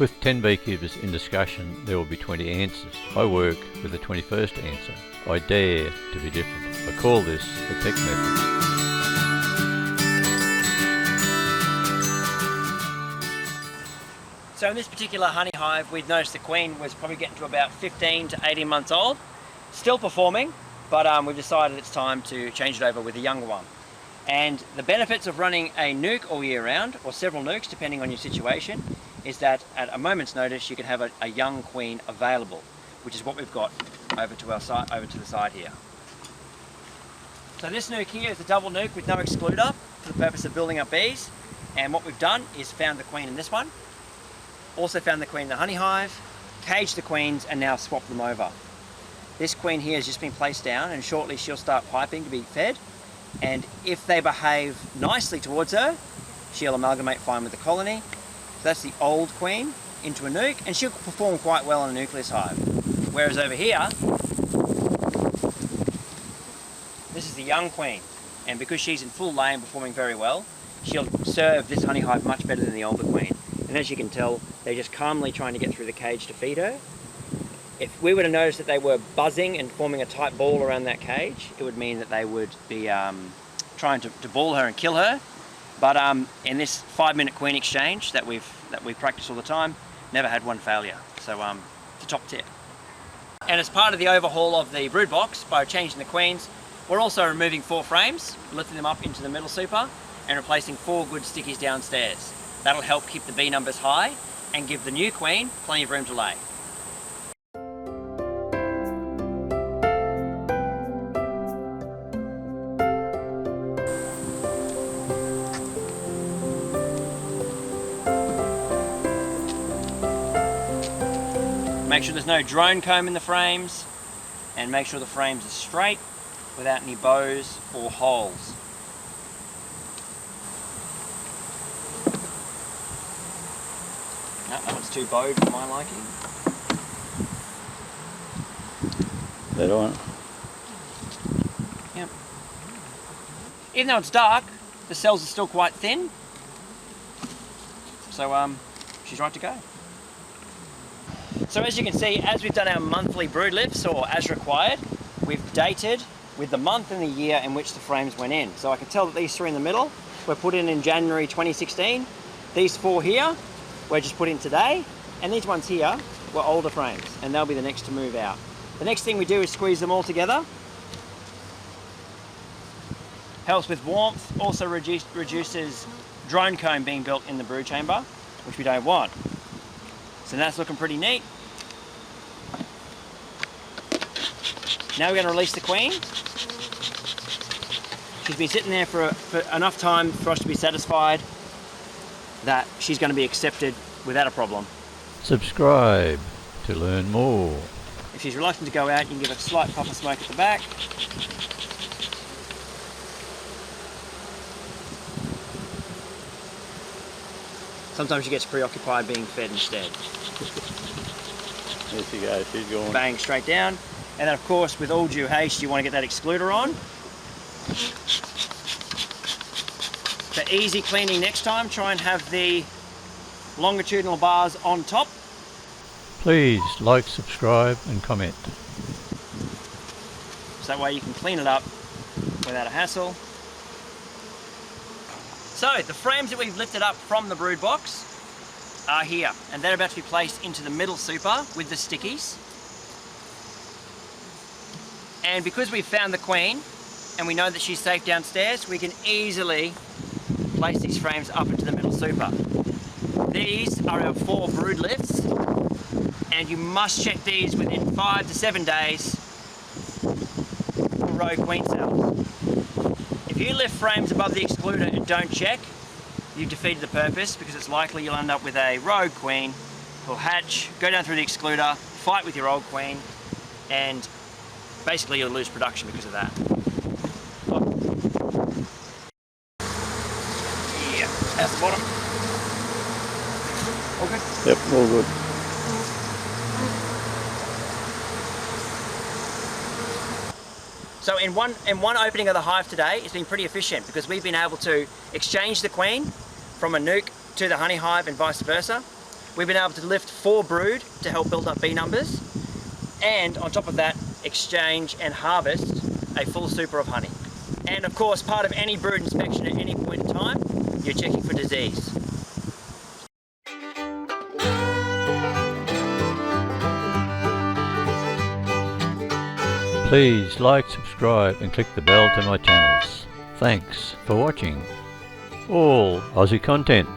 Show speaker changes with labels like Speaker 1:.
Speaker 1: With 10 beekeepers in discussion, there will be 20 answers. I work with the 21st answer. I dare to be different. I call this the Peck method.
Speaker 2: So in this particular honey hive, we'd noticed the queen was probably getting to about 15 to 18 months old. Still performing, but we've decided it's time to change it over with a younger one. And the benefits of running a nuke all year round, or several nukes depending on your situation, is that at a moment's notice you can have a young queen available, which is what we've got over to the side here. So this nuke here is a double nuke with no excluder for the purpose of building up bees. And what we've done is found the queen in this one, also found the queen in the honey hive, caged the queens, and now swapped them over. This queen here has just been placed down, and shortly she'll start piping to be fed. And if they behave nicely towards her, she'll amalgamate fine with the colony. So that's the old queen into a nuke, and she'll perform quite well in a nucleus hive. Whereas over here, this is the young queen, and because she's in full lay and performing very well, she'll serve this honey hive much better than the older queen. And as you can tell, they're just calmly trying to get through the cage to feed her. If we were to notice that they were buzzing and forming a tight ball around that cage, it would mean that they would be trying to ball her and kill her. But in this 5-minute queen exchange that we practice all the time, never had one failure. So it's a top tip. And as part of the overhaul of the brood box, by changing the queens, we're also removing 4 frames, lifting them up into the middle super, and replacing 4 good stickies downstairs. That'll help keep the bee numbers high and give the new queen plenty of room to lay. Make sure there's no drone comb in the frames, and make sure the frames are straight without any bows or holes. No, that one's too bowed for my liking.
Speaker 1: That on?
Speaker 2: Yep. Even though it's dark, the cells are still quite thin. So she's right to go. So as you can see, as we've done our monthly brood lifts, or as required, we've dated with the month and the year in which the frames went in. So I can tell that these 3 in the middle were put in January 2016. These 4 here were just put in today, and these ones here were older frames, and they'll be the next to move out. The next thing we do is squeeze them all together. Helps with warmth, also reduces drone comb being built in the brood chamber, which we don't want. So that's looking pretty neat. Now we're going to release the queen. She's been sitting there for enough time for us to be satisfied that she's going to be accepted without a problem.
Speaker 1: Subscribe to learn more.
Speaker 2: If she's reluctant to go out, you can give her a slight puff of smoke at the back. Sometimes she gets preoccupied being fed instead.
Speaker 1: There she goes, she's going.
Speaker 2: Bang, straight down. And then of course, with all due haste, you want to get that excluder on. For easy cleaning next time, try and have the longitudinal bars on top.
Speaker 1: Please like, subscribe and comment.
Speaker 2: So that way you can clean it up without a hassle. So the frames that we've lifted up from the brood box are here, and they're about to be placed into the middle super with the stickies. And because we've found the queen and we know that she's safe downstairs, we can easily place these frames up into the middle super. These are our 4 brood lifts, and you must check these within 5 to 7 days for rogue queen cells. If you lift frames above the excluder and don't check, you've defeated the purpose, because it's likely you'll end up with a rogue queen who'll hatch, go down through the excluder, fight with your old queen, and basically you'll lose production because of that. Yeah, that's the bottom. All good?
Speaker 1: Yep, all good.
Speaker 2: So in one opening of the hive today, it's been pretty efficient, because we've been able to exchange the queen from a nuke to the honey hive and vice versa. we've been able to lift 4 brood to help build up bee numbers, and on top of that, exchange and harvest a full super of honey. And of course, part of any brood inspection at any point in time, you're checking for disease.
Speaker 1: Please like, subscribe and click the bell to my channels. Thanks for watching. All Aussie content.